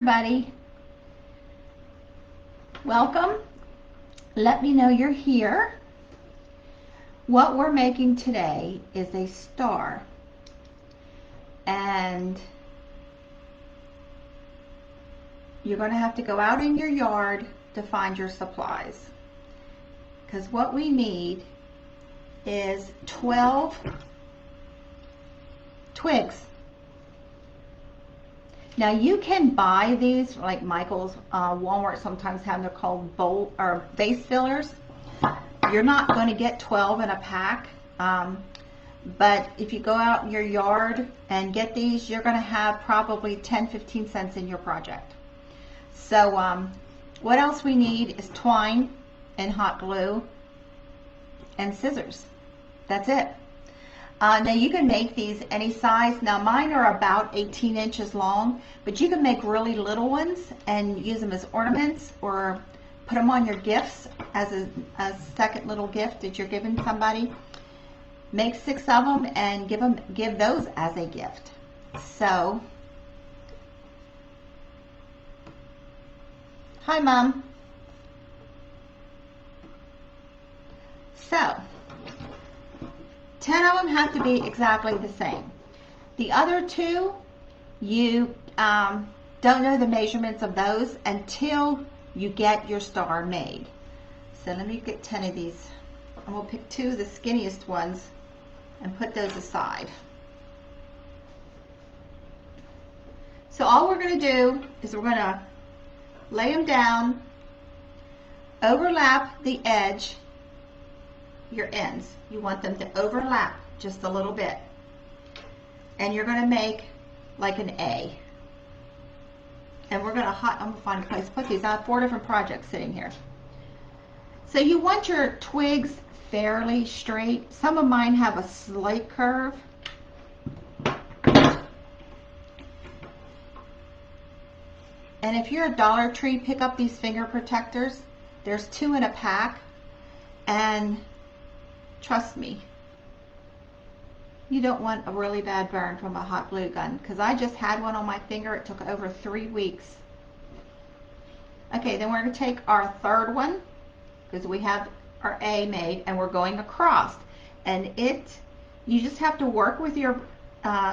everybody. Welcome. Let me know you're here. What we're making today is a star. And you're going to have to go out in your yard to find your supplies. Because what we need is 12 twigs. Now you can buy these, like Michael's, Walmart sometimes have, they're called bowl or vase fillers. You're not going to get 12 in a pack, but if you go out in your yard and get these, you're going to have probably 10-15 cents in your project. So what else we need is twine and hot glue and scissors. That's it. Now you can make these any size. Now mine are about 18 inches long, but you can make really little ones and use them as ornaments or put them on your gifts as a second little gift that you're giving somebody. Make 6 of them and give those as a gift. So, hi Mom. So, 10 of them have to be exactly the same. The other 2, you don't know the measurements of those until you get your star made. So let me get 10 of these. I'm going to pick 2 of the skinniest ones and put those aside. So all we're going to do is we're going to lay them down, overlap the edge, your ends. You want them to overlap just a little bit. And you're going to make like an A. And we're going to, I'm going to find a place to put these. I have 4 different projects sitting here. So you want your twigs fairly straight. Some of mine have a slight curve. And if you're a Dollar Tree, pick up these finger protectors. There's 2 in a pack. And trust me, you don't want a really bad burn from a hot glue gun, because I just had one on my finger. It took over 3 weeks. Okay, then we're going to take our third one, because we have our A made, and we're going across. And you just have to work with your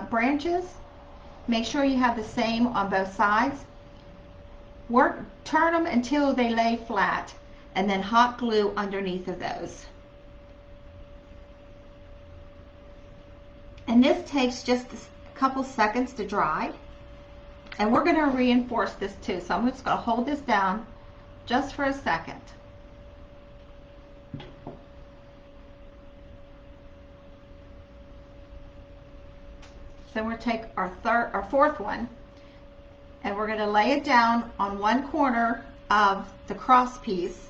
branches. Make sure you have the same on both sides. Turn them until they lay flat, and then hot glue underneath of those. And this takes just a couple seconds to dry. And we're going to reinforce this too. So I'm just going to hold this down just for a second. Then we'll take our fourth one, and we're going to lay it down on one corner of the cross piece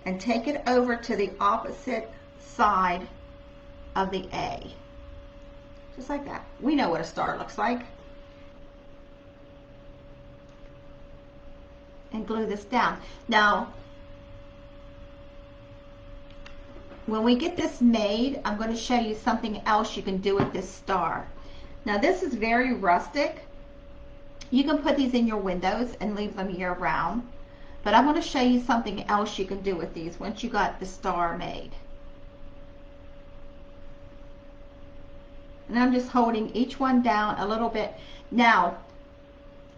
and take it over to the opposite side of the A. Just like that. We know what a star looks like. And glue this down. Now, when we get this made, I'm going to show you something else you can do with this star. Now, this is very rustic. You can put these in your windows and leave them year round. But I'm going to show you something else you can do with these once you got the star made. And I'm just holding each one down a little bit. Now,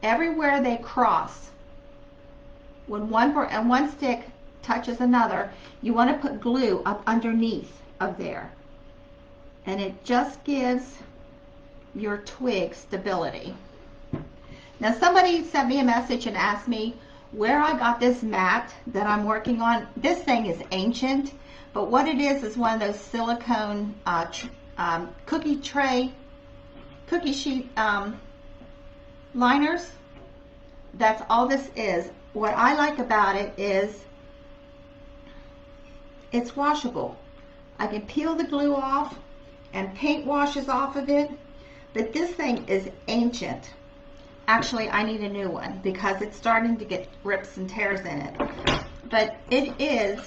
everywhere they cross, when one stick touches another, you want to put glue up underneath of there. And it just gives your twig stability. Now, somebody sent me a message and asked me where I got this mat that I'm working on. This thing is ancient, but what it is one of those silicone cookie sheet liners. That's all this is. What I like about it is it's washable. I can peel the glue off and paint washes off of it, but this thing is ancient. Actually, I need a new one because it's starting to get rips and tears in it. But it is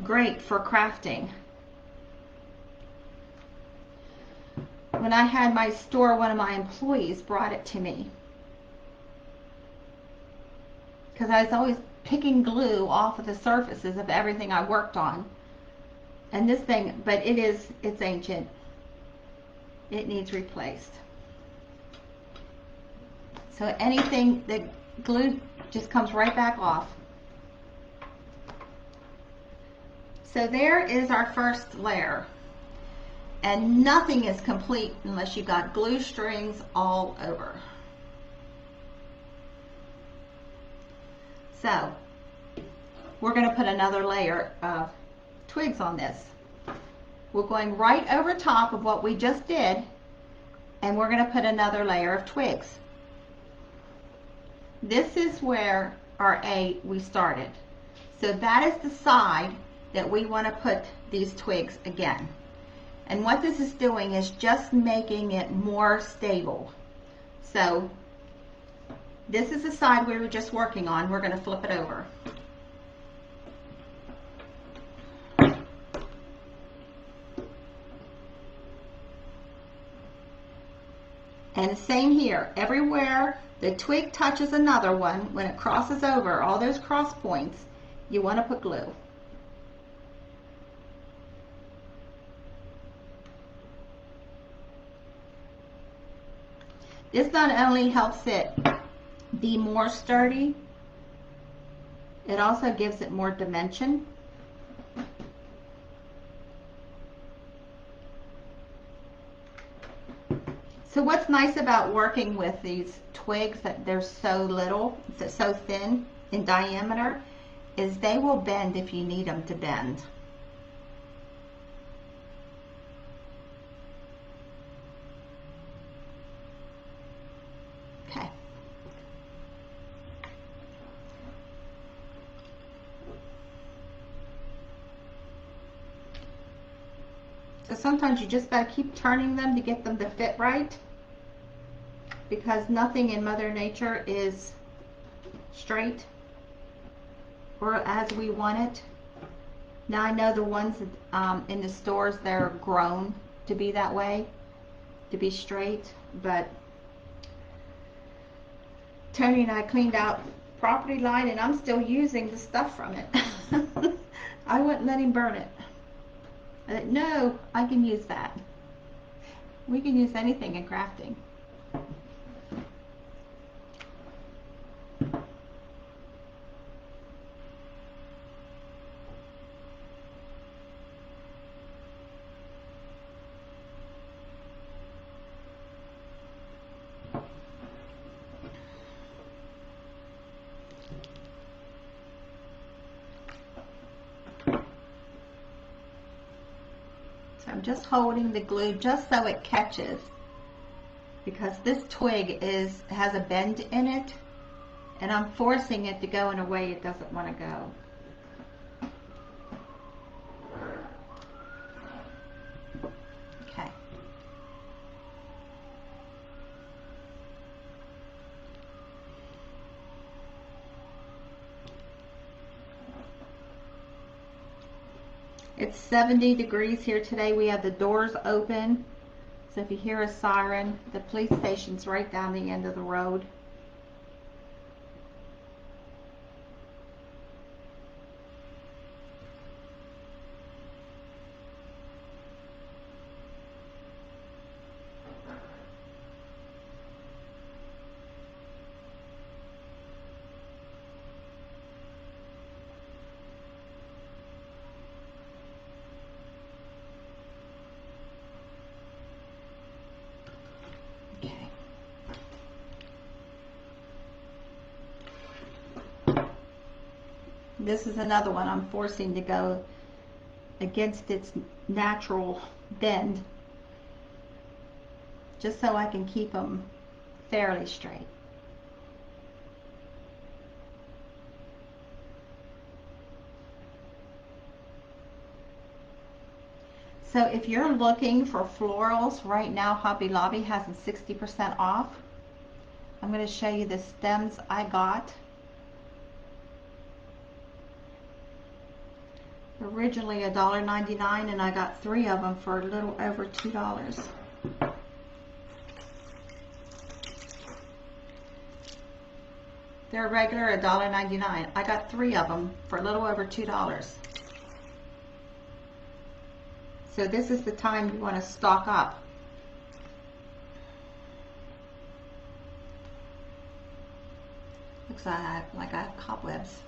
great for crafting. When I had my store, one of my employees brought it to me. because I was always picking glue off of the surfaces of everything I worked on. And this thing, but it's ancient. It needs replaced. So anything, the glue just comes right back off. So there is our first layer. And nothing is complete unless you got glue strings all over. So we're going to put another layer of twigs on this. We're going right over top of what we just did, and we're going to put another layer of twigs. This is where our A we started. So that is the side that we want to put these twigs again. And what this is doing is just making it more stable. So this is the side we were just working on. We're going to flip it over. And same here. Everywhere the twig touches another one, when it crosses over all those cross points, you want to put glue. This not only helps it be more sturdy, it also gives it more dimension. So what's nice about working with these twigs, that they're so little, so thin in diameter, is they will bend if you need them to bend. Okay. So sometimes you just got to keep turning them to get them to fit right, because nothing in Mother Nature is straight or as we want it. Now I know the ones in the stores, they're grown to be that way, to be straight, but Tony and I cleaned out property line and I'm still using the stuff from it. I wouldn't let him burn it. I said, no, I can use that. We can use anything in crafting. I'm just holding the glue just so it catches, because this twig has a bend in it, and I'm forcing it to go in a way it doesn't want to go. Okay. It's 70 degrees here today. We have the doors open. So if you hear a siren, the police station's right down the end of the road. This is another one I'm forcing to go against its natural bend, just so I can keep them fairly straight. So if you're looking for florals right now, Hobby Lobby has them 60% off. I'm going to show you the stems I got. Originally $1.99, and I got 3 of them for a little over $2. They're regular $1.99. I got 3 of them for a little over $2. So this is the time you want to stock up. Looks like I have cobwebs.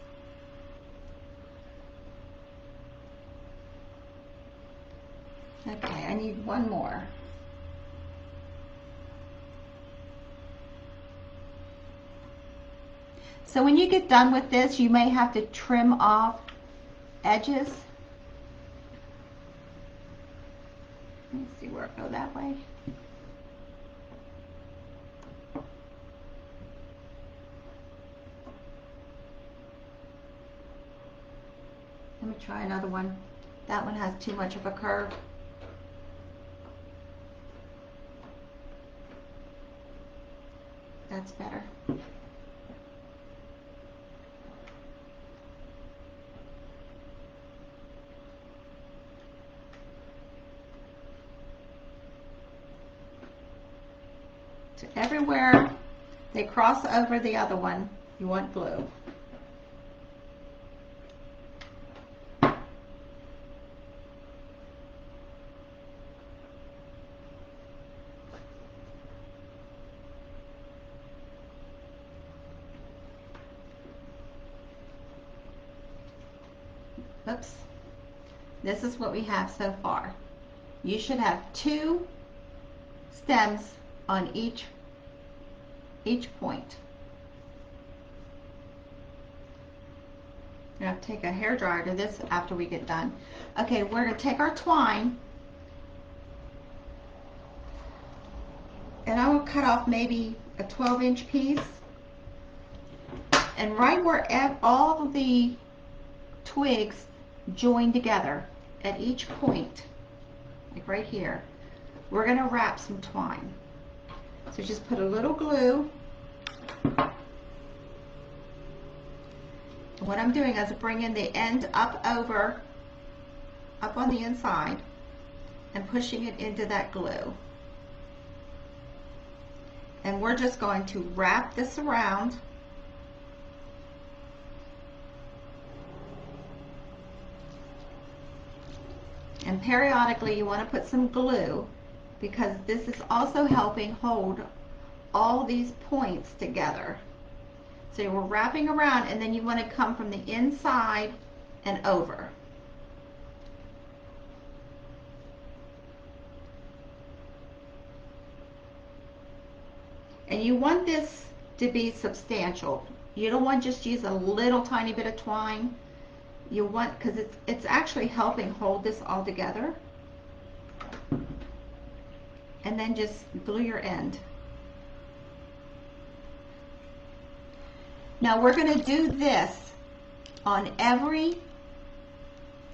Okay, I need one more. So when you get done with this, you may have to trim off edges. Let me see where it go that way. Let me try another one. That one has too much of a curve. That's better. So everywhere they cross over the other one, you want glue. Oops. This is what we have so far. You should have 2 stems on each point. I'm going to take a hairdryer to this after we get done. Okay, we're going to take our twine, and I will cut off maybe a 12-inch piece, and right where all of the twigs join together at each point, like right here, we're going to wrap some twine. So just put a little glue. What I'm doing is bringing the end up on the inside and pushing it into that glue. And we're just going to wrap this around. And periodically you want to put some glue, because this is also helping hold all these points together. So we're wrapping around, and then you want to come from the inside and over. And you want this to be substantial. You don't want to just use a little tiny bit of twine. You want, because it's actually helping hold this all together. And then just glue your end. Now we're going to do this on every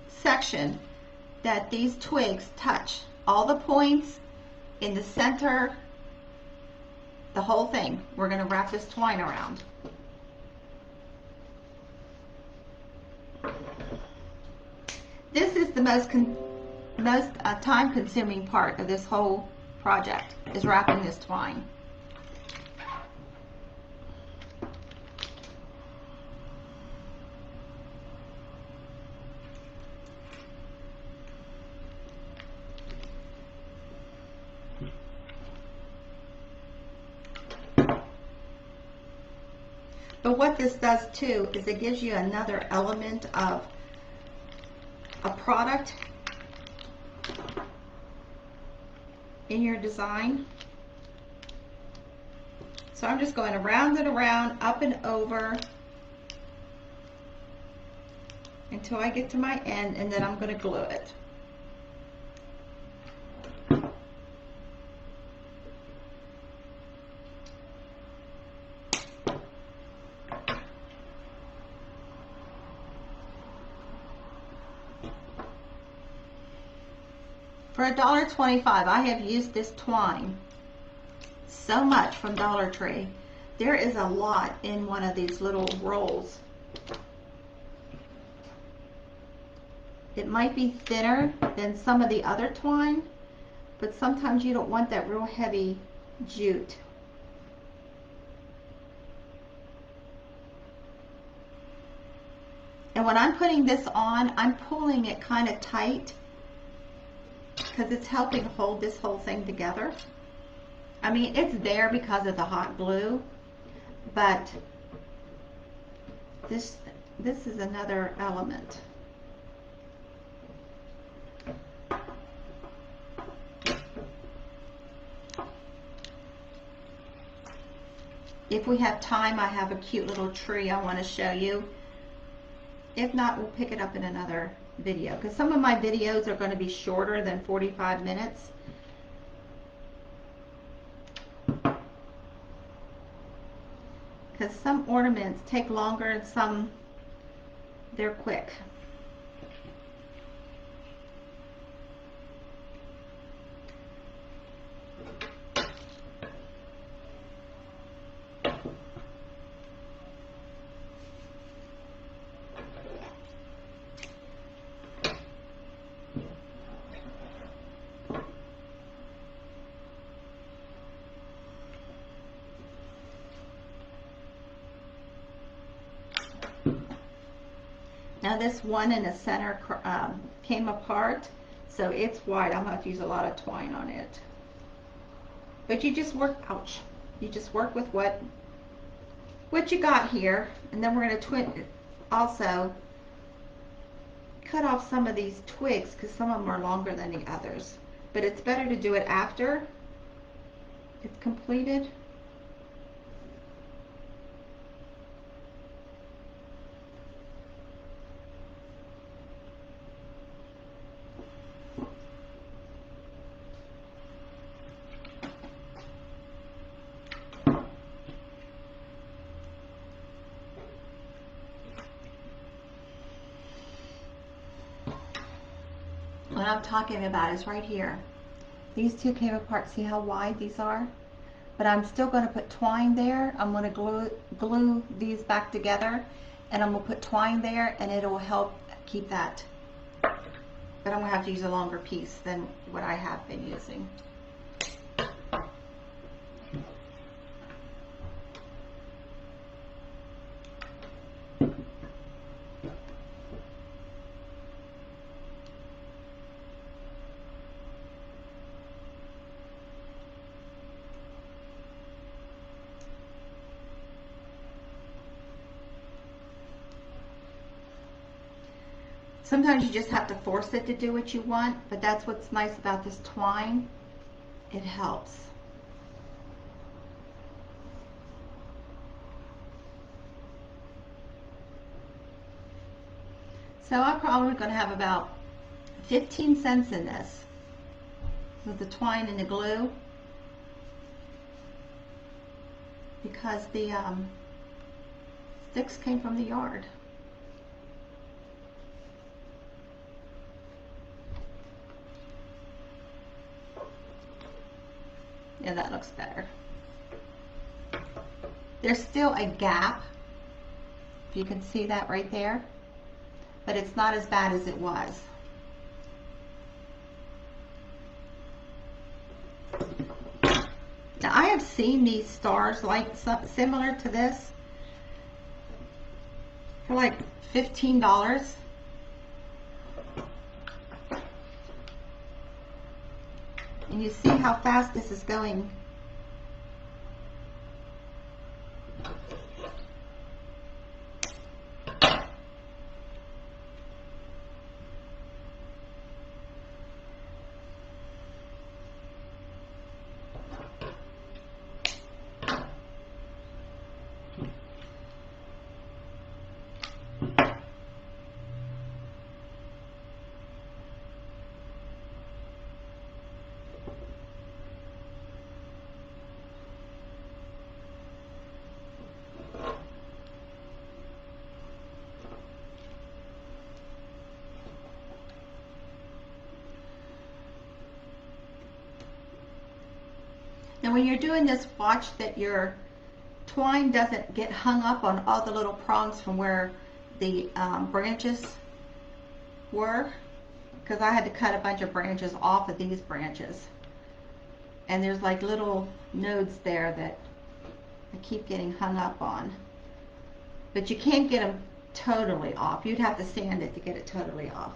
section that these twigs touch. All the points in the center, the whole thing. We're going to wrap this twine around. This is the most time-consuming part of this whole project, is wrapping this twine. But what this does too is it gives you another element of a product in your design. So I'm just going around and around, up and over, until I get to my end, and then I'm going to glue it. For $1.25, I have used this twine so much from Dollar Tree. There is a lot in one of these little rolls. It might be thinner than some of the other twine, but sometimes you don't want that real heavy jute. And when I'm putting this on, I'm pulling it kind of tight because it's helping hold this whole thing together. I mean, it's there because of the hot glue, but this is another element. If we have time, I have a cute little tree I want to show you. If not, we'll pick it up in another video, because some of my videos are going to be shorter than 45 minutes. Because some ornaments take longer and some, they're quick. Now this one in the center came apart, so it's wide. I'm going to have to use a lot of twine on it. But you just work, ouch, you just work with what you got here, and then we're going to also cut off some of these twigs because some of them are longer than the others. But it's better to do it after it's completed. What I'm talking about is right here. These two came apart. See how wide these are? But I'm still going to put twine there. I'm going to glue these back together, and I'm going to put twine there, and it will help keep that. But I'm going to have to use a longer piece than what I have been using. Sometimes you just have to force it to do what you want, but that's what's nice about this twine. It helps. So I'm probably going to have about 15 cents in this. This is the twine and the glue. Because the sticks came from the yard. Yeah, that looks better. There's still a gap, if you can see that right there, but it's not as bad as it was. Now I have seen these stars like similar to this for like $15. And you see how fast this is going. Now when you're doing this, watch that your twine doesn't get hung up on all the little prongs from where the branches were, because I had to cut a bunch of branches off of these branches. And there's like little nodes there that I keep getting hung up on. But you can't get them totally off. You'd have to sand it to get it totally off.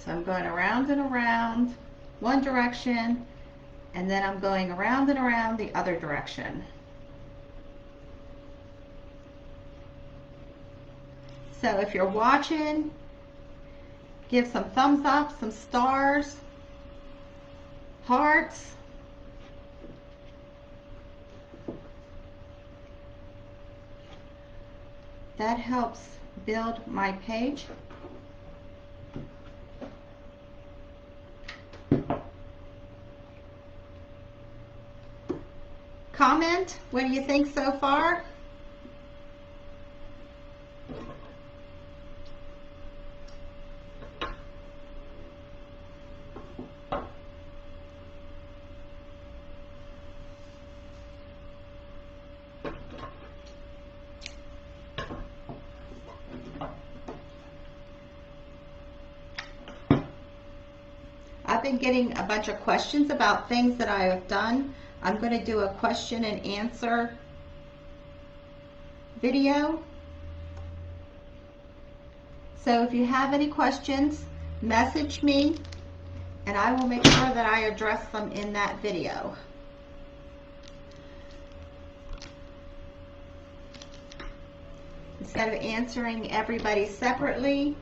So I'm going around and around one direction, and then I'm going around and around the other direction. So if you're watching, give some thumbs up, some stars, hearts. That helps build my page. Comment, what do you think so far? I've been getting a bunch of questions about things that I have done. I'm going to do a question and answer video. So if you have any questions, message me and I will make sure that I address them in that video. Instead of answering everybody separately,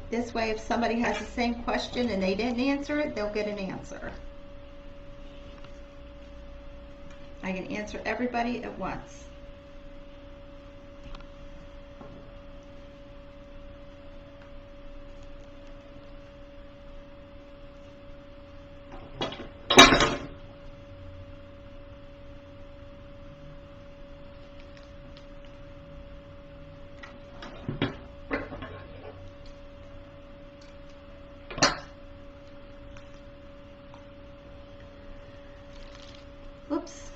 this way if somebody has the same question and they didn't answer it, they'll get an answer. I can answer everybody at once. Whoops.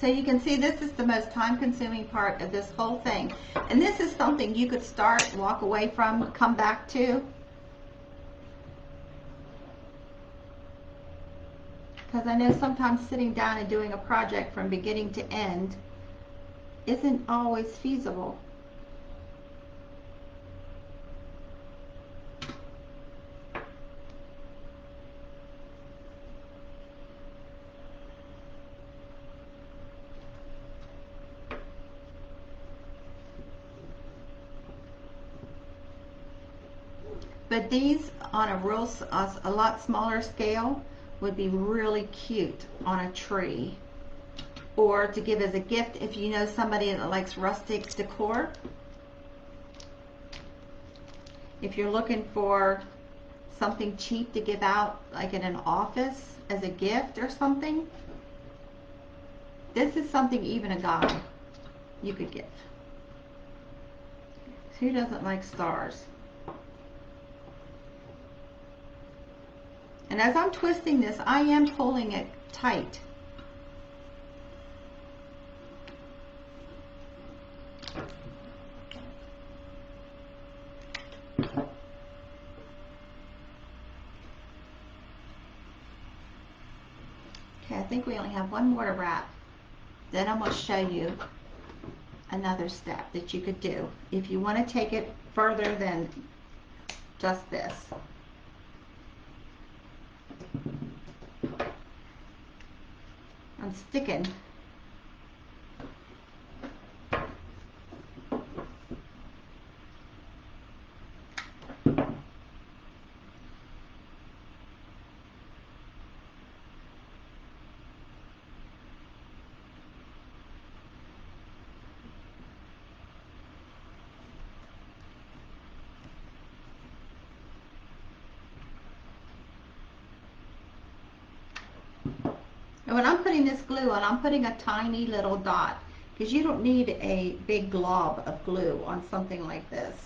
So you can see this is the most time-consuming part of this whole thing. And this is something you could start, walk away from, come back to. Because I know sometimes sitting down and doing a project from beginning to end isn't always feasible. But these on a lot smaller scale would be really cute on a tree, or to give as a gift if you know somebody that likes rustic decor. If you're looking for something cheap to give out like in an office as a gift or something, this is something even a guy you could give. Who doesn't like stars? And as I'm twisting this, I am pulling it tight. Okay, I think we only have one more to wrap. Then I'm going to show you another step that you could do if you want to take it further than just this. I'm sticking. And when I'm putting this glue on, I'm putting a tiny little dot because you don't need a big glob of glue on something like this.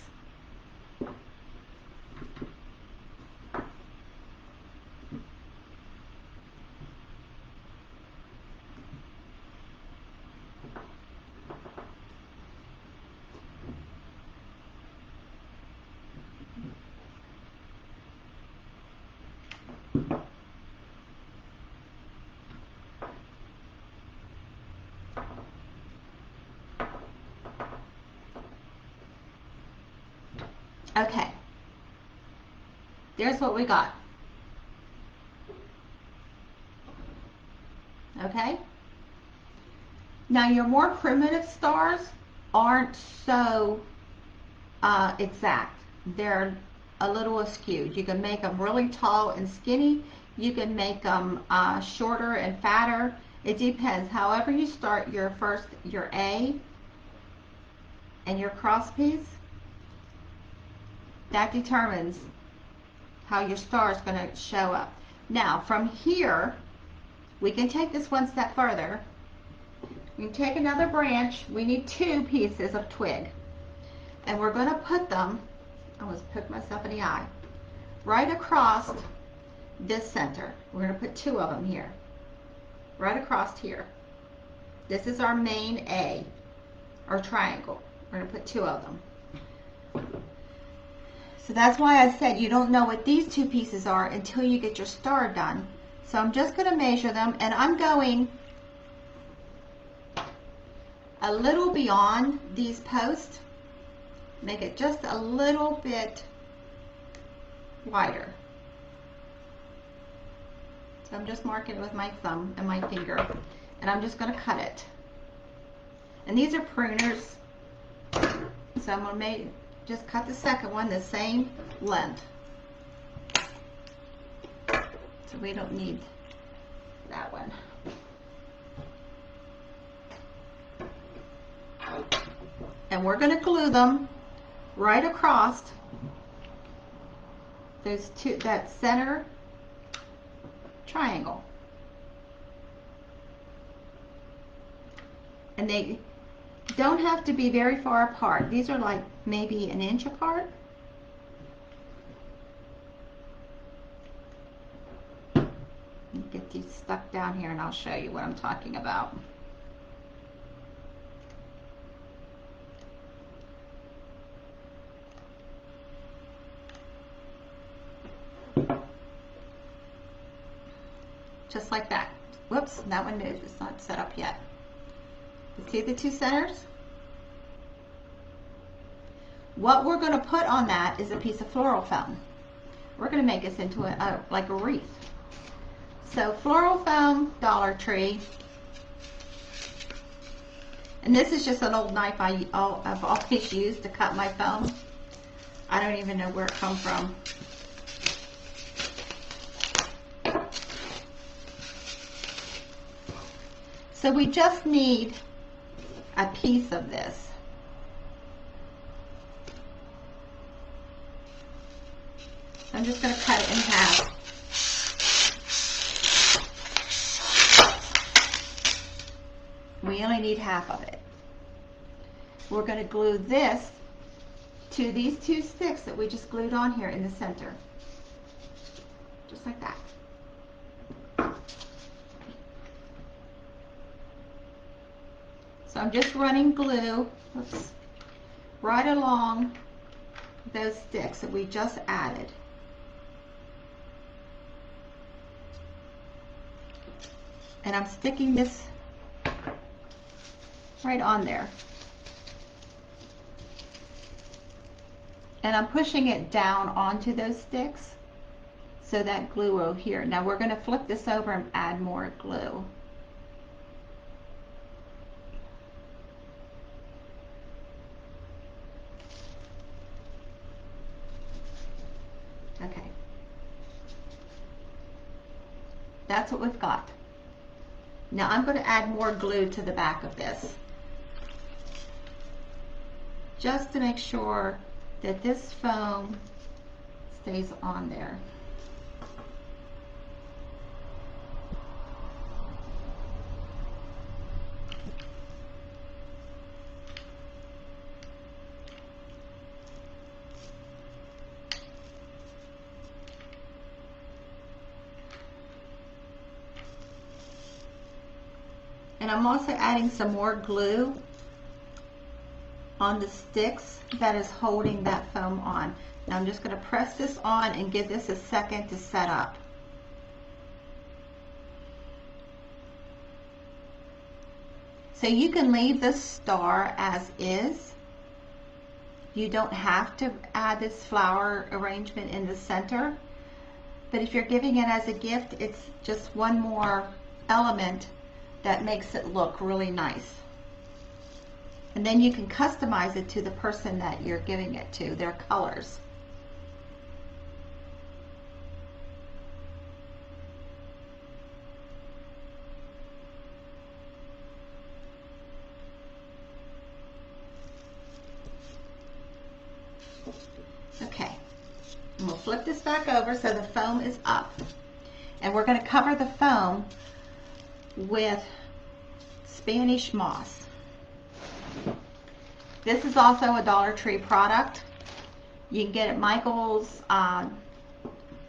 Okay, there's what we got. Okay, now your more primitive stars aren't so exact. They're a little askew. You can make them really tall and skinny. You can make them shorter and fatter. It depends. However you start your A and your cross piece, that determines how your star is going to show up. Now from here, we can take this one step further. We can take another branch. We need 2 pieces of twig. And we're going to put them, I almost poked myself in the eye, right across this center. We're going to put 2 of them here, right across here. This is our main A, our triangle. We're going to put 2 of them. So that's why I said you don't know what these 2 pieces are until you get your star done. So I'm just going to measure them, and I'm going a little beyond these posts. Make it just a little bit wider. So I'm just marking it with my thumb and my finger, and I'm just going to cut it. And these are pruners, so I'm going to just cut the second one the same length. So we don't need that one. And we're going to glue them right across those 2, that center triangle. And they don't have to be very far apart. These are like maybe 1 inch apart. Get these stuck down here and I'll show you what I'm talking about. Just like that. Whoops, that one moved. It's not set up yet. You see the 2 centers? What we're going to put on that is a piece of floral foam. We're going to make this into like a wreath. So floral foam, Dollar Tree. And this is just an old knife I've always used to cut my foam. I don't even know where it comes from. So we just need a piece of this. I'm just going to cut it in half. We only need half of it. We're going to glue this to these 2 sticks that we just glued on here in the center. Just like that. So I'm just running glue, oops, right along those sticks that we just added. And I'm sticking this right on there. And I'm pushing it down onto those sticks so that glue will adhere. Now we're going to flip this over and add more glue. Okay. That's what we've got. Now I'm going to add more glue to the back of this, just to make sure that this foam stays on there. And I'm also adding some more glue on the sticks that is holding that foam on. Now I'm just going to press this on and give this a second to set up. So you can leave this star as is. You don't have to add this flower arrangement in the center. But if you're giving it as a gift, it's just one more element that makes it look really nice. And then you can customize it to the person that you're giving it to, their colors. Okay, and we'll flip this back over so the foam is up. And we're going to cover the foam with Spanish moss. This is also a Dollar Tree product. You can get it at Michael's,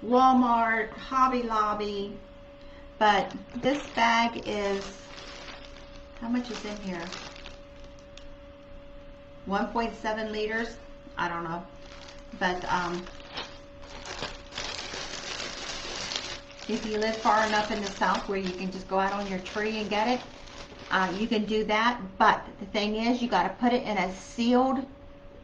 Walmart, Hobby Lobby. But this bag is, how much is in here? 1.7 liters? I don't know. But if you live far enough in the south where you can just go out on your tree and get it, you can do that. But the thing is, you got to put it in a sealed,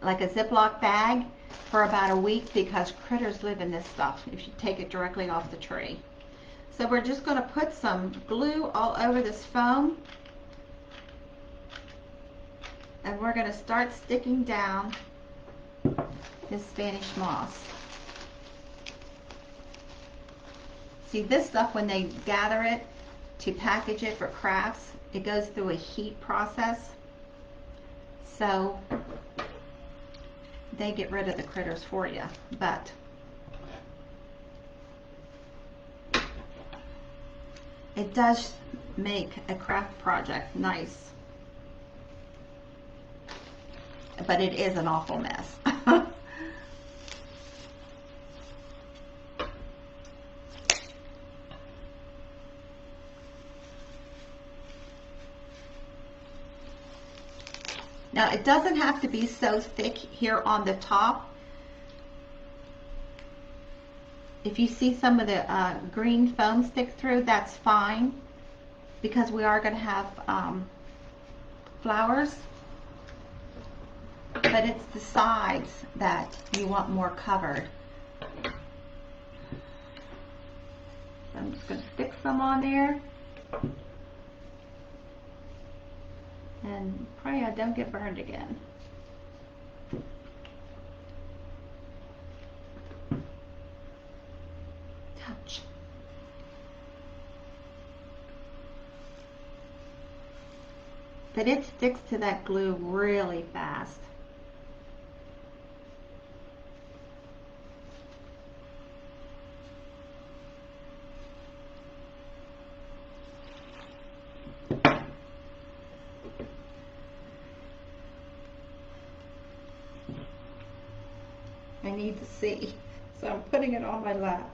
like a Ziploc bag, for about a week, because critters live in this stuff if you take it directly off the tree. So we're just going to put some glue all over this foam, and we're going to start sticking down this Spanish moss. See, this stuff, when they gather it to package it for crafts, it goes through a heat process, so they get rid of the critters for you. But it does make a craft project nice, but it is an awful mess. Now, it doesn't have to be so thick here on the top. If you see some of the green foam stick through, that's fine, because we are going to have flowers. But it's the sides that you want more covered. So I'm just going to stick some on there. And pray I don't get burned again. Touch. But it sticks to that glue really fast. I need to see, so I'm putting it on my lap.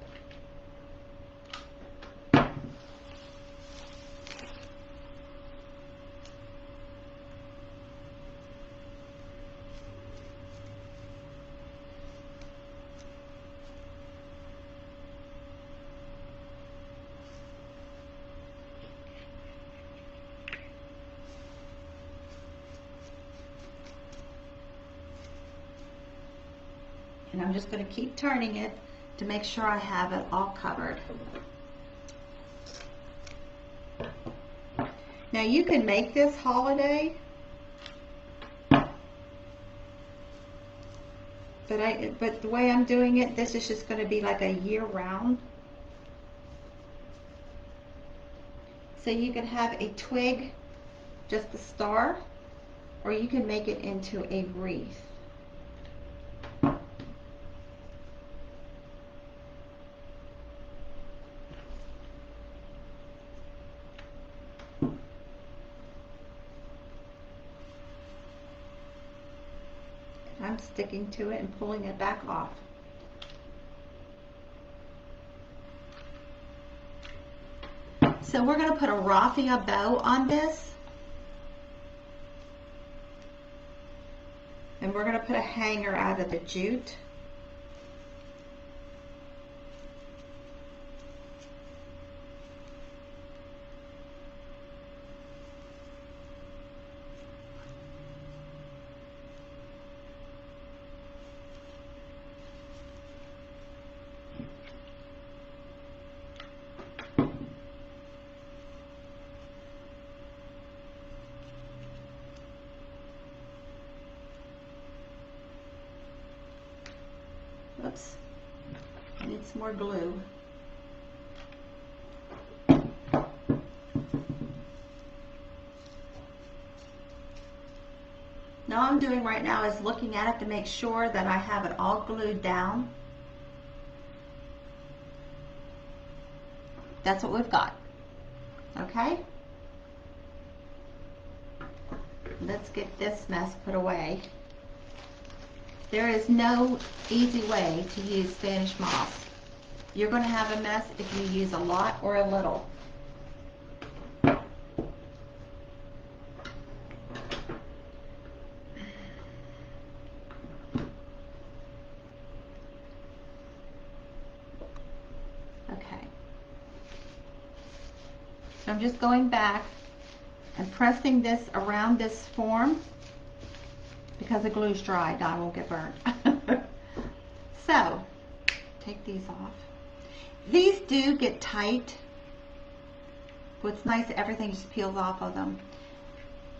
And I'm just going to keep turning it to make sure I have it all covered. Now you can make this holiday, but the way I'm doing it, this is just going to be like a year round. So you can have a twig, just a star, or you can make it into a wreath. I'm sticking to it and pulling it back off. So we're going to put a raffia bow on this. And we're going to put a hanger out of the jute. Oops, I need some more glue. Now all I'm doing right now is looking at it to make sure that I have it all glued down. That's what we've got. Okay? Let's get this mess put away. There is no easy way to use Spanish moss. You're going to have a mess if you use a lot or a little. Okay. So I'm just going back and pressing this around this form. Because the glue's dry, I won't get burnt. So, take these off. These do get tight. What's nice, everything just peels off of them.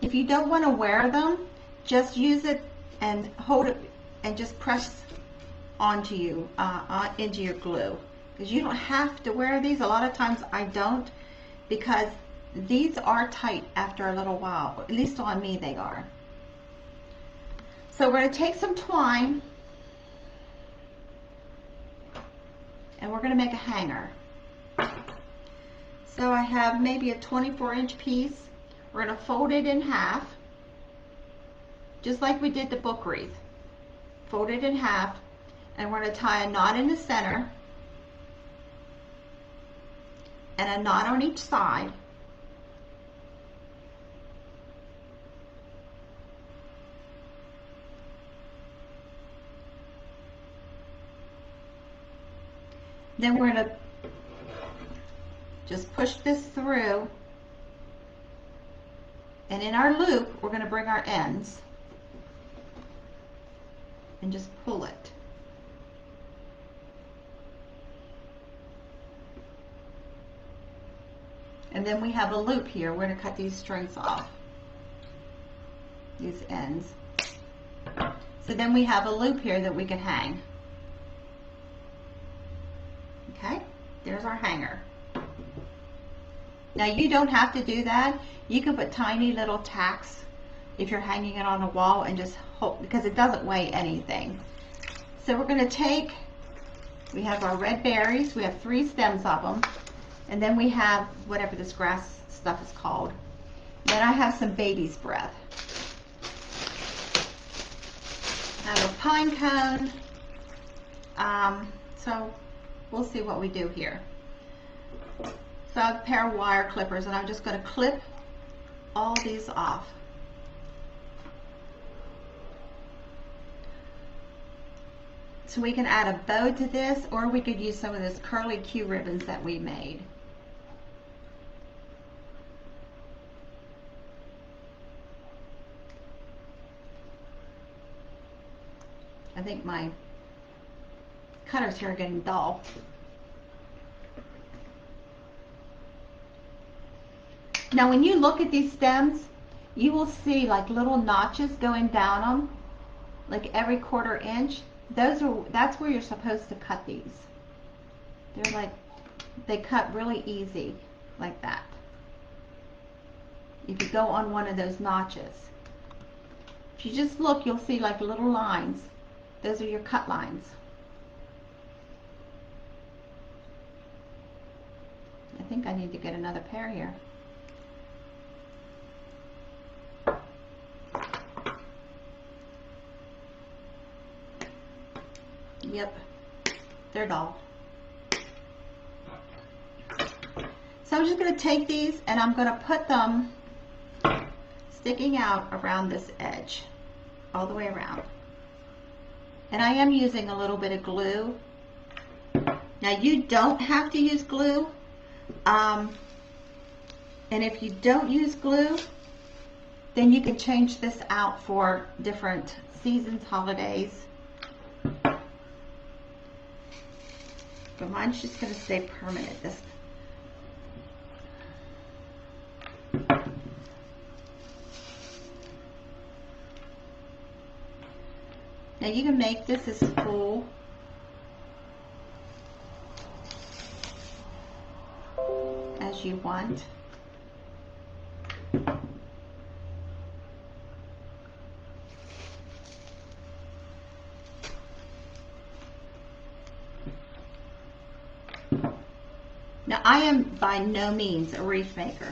If you don't want to wear them, just use it and hold it and just press onto you, into your glue. Because you don't have to wear these. A lot of times I don't, because these are tight after a little while. At least on me they are. So we're going to take some twine and we're going to make a hanger. So I have maybe a 24-inch piece. We're going to fold it in half, just like we did the book wreath. Fold it in half, and we're going to tie a knot in the center and a knot on each side. Then we're going to just push this through, and in our loop we're going to bring our ends and just pull it. And then we have a loop here. We're going to cut these strings off, these ends. So then we have a loop here that we can hang. Okay, there's our hanger. Now you don't have to do that. You can put tiny little tacks if you're hanging it on a wall and just hold, because it doesn't weigh anything. So we're going to take, we have our red berries, we have 3 stems of them, and then we have whatever this grass stuff is called. Then I have some baby's breath. I have a pine cone. So we'll see what we do here. So I have a pair of wire clippers, and I'm just going to clip all these off. So we can add a bow to this, or we could use some of this curly Q ribbons that we made. I think my cutters here are getting dull. Now when you look at these stems, you will see like little notches going down them, like every 1/4 inch. That's where you're supposed to cut these. They're like, they cut really easy like that. If you go on one of those notches. If you just look, you'll see like little lines. Those are your cut lines. I think I need to get another pair here. Yep, they're dull. So I'm just going to take these and I'm going to put them sticking out around this edge, all the way around. And I am using a little bit of glue. Now you don't have to use glue. And if you don't use glue, then you can change this out for different seasons, holidays. But mine's just going to stay permanent. This. Now you can make this as full as you want. Now I am by no means a wreath maker.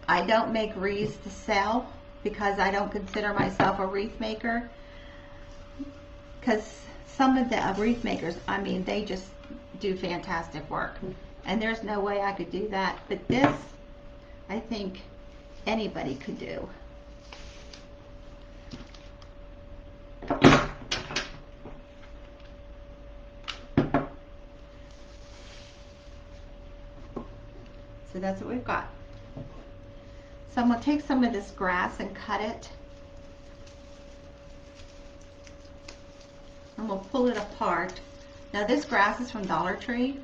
I don't make wreaths to sell because I don't consider myself a wreath maker. Because some of the wreath makers, I mean, they just do fantastic work. And there's no way I could do that. But this, I think anybody could do. So that's what we've got. So I'm going to take some of this grass and cut it. And we'll pull it apart. Now this grass is from Dollar Tree.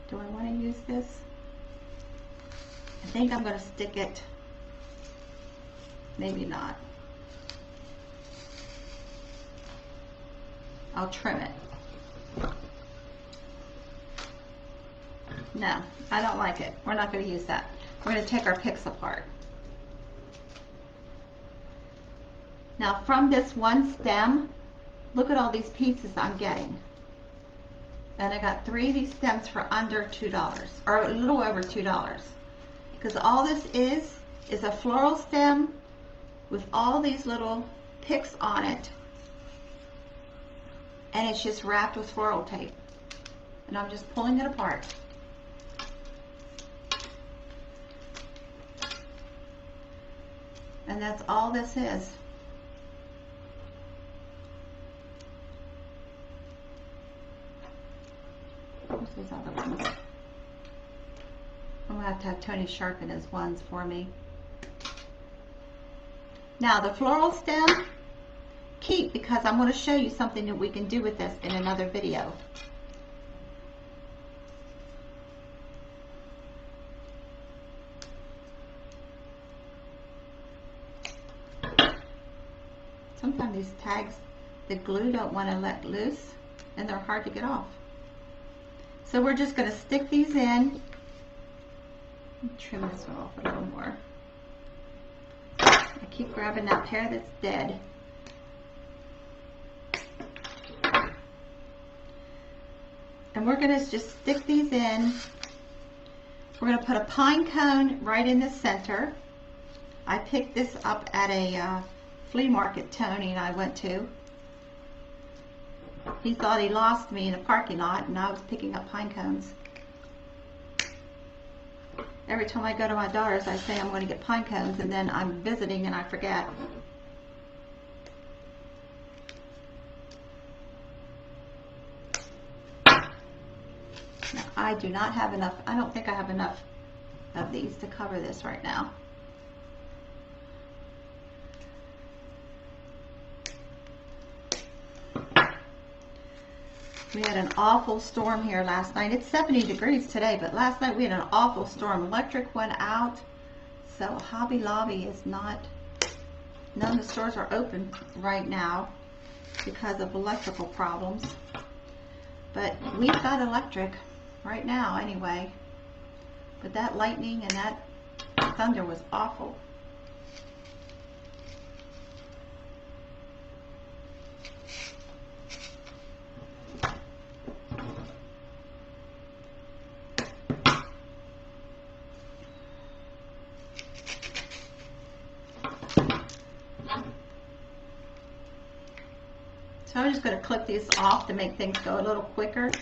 Do I want to use this? I think I'm going to stick it. Maybe not. I'll trim it. No, I don't like it. We're not going to use that. We're going to take our picks apart. Now from this one stem, look at all these pieces I'm getting. And I got 3 of these stems for under $2, or a little over $2. Because all this is a floral stem with all these little picks on it. And it's just wrapped with floral tape. And I'm just pulling it apart. And that's all this is. Where's these other ones? I'm going to have Tony sharpen his ones for me. Now the floral stem, keep, because I'm going to show you something that we can do with this in another video. Sometimes these tags, the glue don't want to let loose and they're hard to get off. So we're just going to stick these in. Trim this one off a little more. I keep grabbing that pair that's dead. And we're going to just stick these in. We're going to put a pine cone right in the center. I picked this up at a flea market Tony and I went to. He thought he lost me in a parking lot and I was picking up pine cones. Every time I go to my daughter's, I say I'm going to get pine cones, and then I'm visiting and I forget. Now, I do not have enough, I don't think I have enough of these to cover this right now. We had an awful storm here last night. It's 70 degrees today, but last night we had an awful storm. Electric went out, so Hobby Lobby is not, none of the stores are open right now because of electrical problems. But we've got electric right now anyway. But that lightning and that thunder was awful. So I'm just going to clip these off to make things go a little quicker.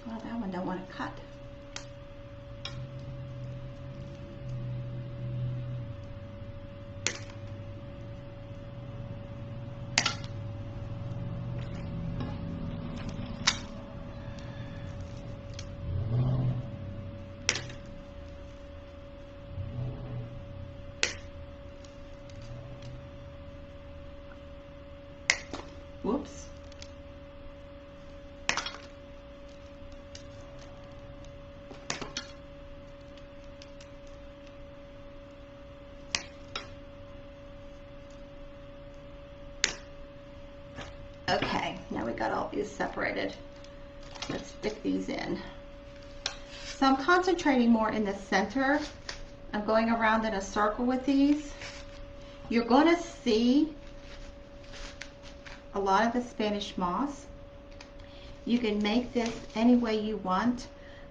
Well, that one don't want to cut. Whoops. Okay, now we got all these separated. Let's stick these in. So I'm concentrating more in the center. I'm going around in a circle with these. You're going to see a lot of the Spanish moss. You can make this any way you want.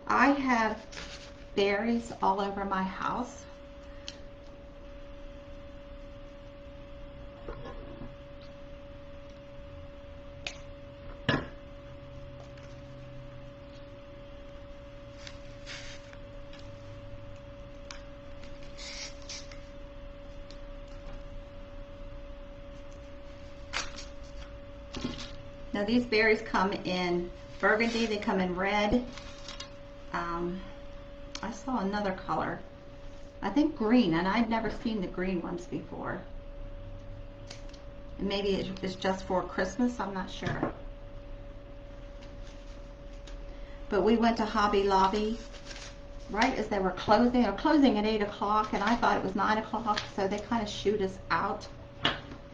I have berries all over my house. Now these berries come in burgundy, they come in red. I saw another color, I think green, and I'd never seen the green ones before. And maybe it's just for Christmas, I'm not sure. But we went to Hobby Lobby right as they were closing. They were closing at 8 o'clock, and I thought it was 9 o'clock, so they kind of shooed us out.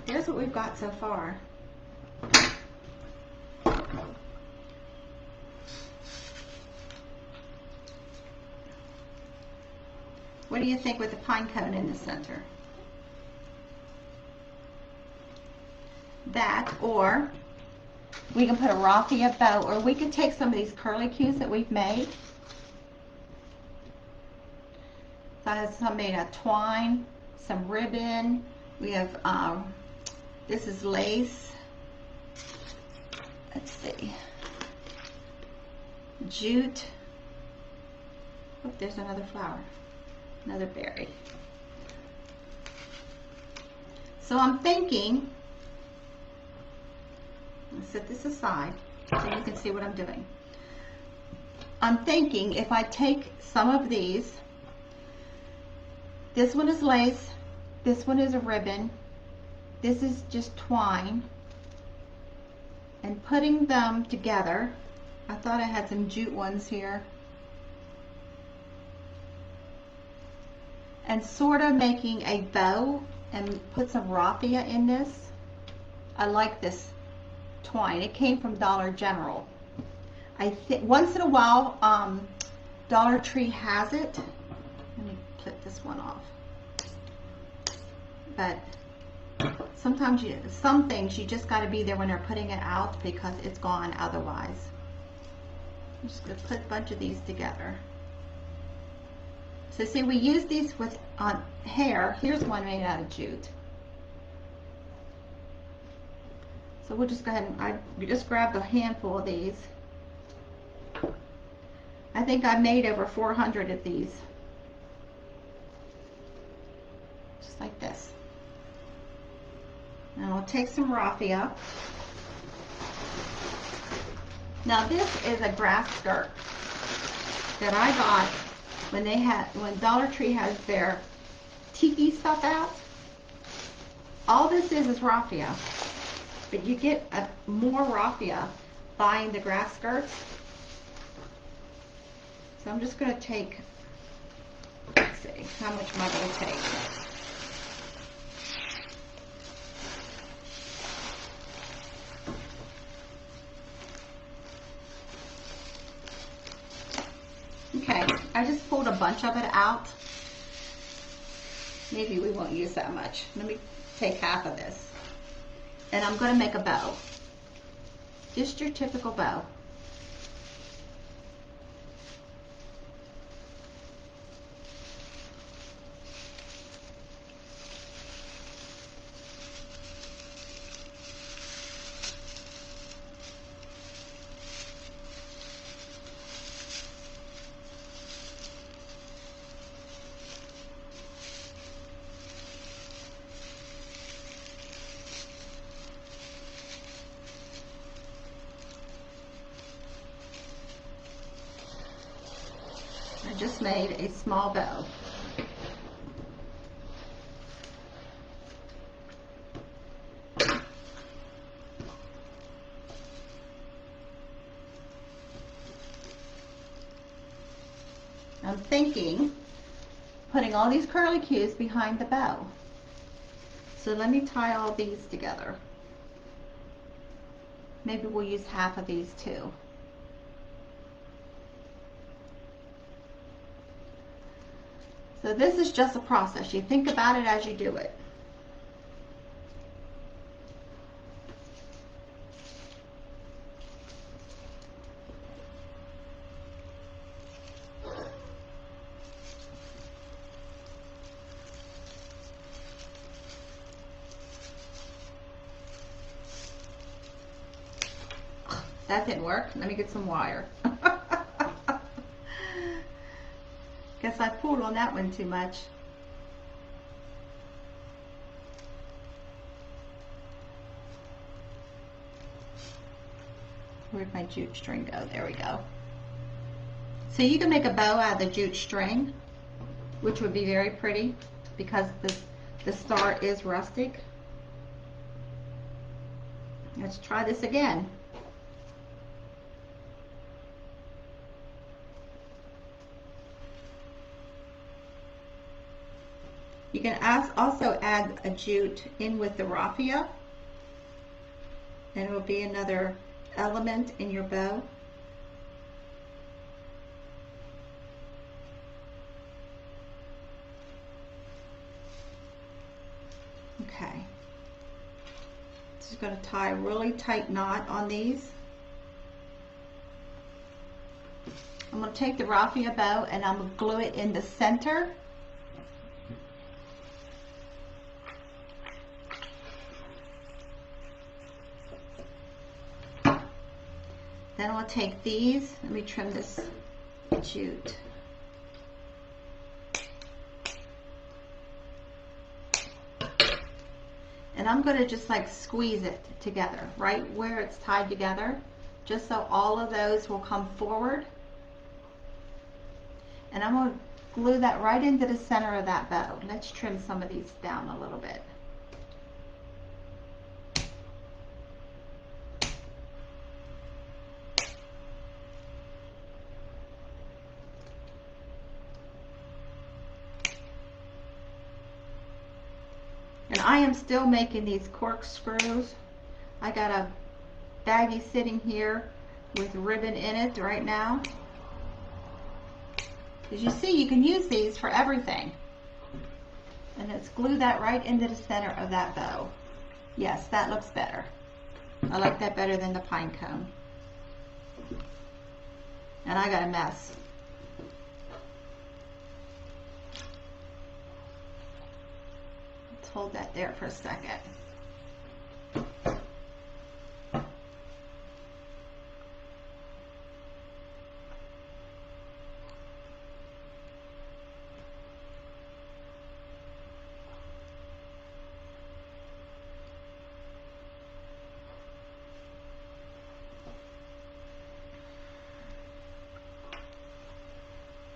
Here's what we've got so far. What do you think with the pine cone in the center? That, or we can put a raffia bow, or we could take some of these curlicues that we've made. So I have some made of twine, some ribbon. We have, this is lace. Let's see. Jute. Oh, there's another flower. Another berry. So I'm thinking, let's set this aside so you can see what I'm doing. I'm thinking if I take some of these, this one is lace, this one is a ribbon, this is just twine, and putting them together. I thought I had some jute ones here. And sort of making a bow and put some raffia in this. I like this twine. It came from Dollar General. I think once in a while Dollar Tree has it. Let me clip this one off. But sometimes some things you just got to be there when they're putting it out because it's gone otherwise. I'm just going to put a bunch of these together. So see, we use these with on hair. Here's one made out of jute. So we'll just go ahead and we just grabbed a handful of these. I think I made over 400 of these. Just like this. Now I'll take some raffia. Now this is a grass skirt that I got when Dollar Tree has their tiki stuff out. All this is raffia, but you get more raffia buying the grass skirts. So I'm just going to take, let's see, how much am I going to take? Okay, I just pulled a bunch of it out Maybe we won't use that much. Let me take half of this. And I'm going to make a bow. Just your typical bow. I just made a small bow. I'm thinking putting all these curlicues behind the bow. So let me tie all these together. Maybe we'll use half of these too. So this is just a process. You think about it as you do it. That didn't work. Let me get some wire. Guess I pulled on that one too much. Where'd my jute string go? There we go. So you can make a bow out of the jute string, which would be very pretty because the star is rustic. Let's try this again. You can also add a jute in with the raffia, and it will be another element in your bow. Okay. Just going to tie a really tight knot on these. I'm going to take the raffia bow and I'm going to glue it in the center. Then I'll take these, let me trim this jute. And I'm going to just like squeeze it together, right where it's tied together, just so all of those will come forward. And I'm going to glue that right into the center of that bow. Let's trim some of these down a little bit. And I am still making these corkscrews. I got a baggie sitting here with ribbon in it right now. As you see, you can use these for everything. And let's glue that right into the center of that bow. Yes, that looks better. I like that better than the pine cone. And I got a mess. Hold that there for a second.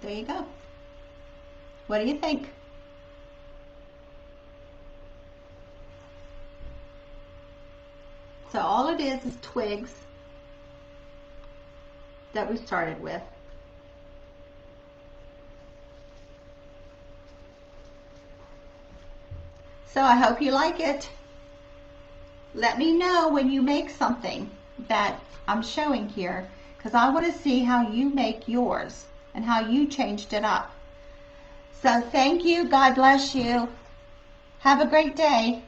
There you go. What do you think? So all it is twigs that we started with. So I hope you like it. Let me know when you make something that I'm showing here, because I want to see how you make yours and how you changed it up. So thank you. God bless you. Have a great day.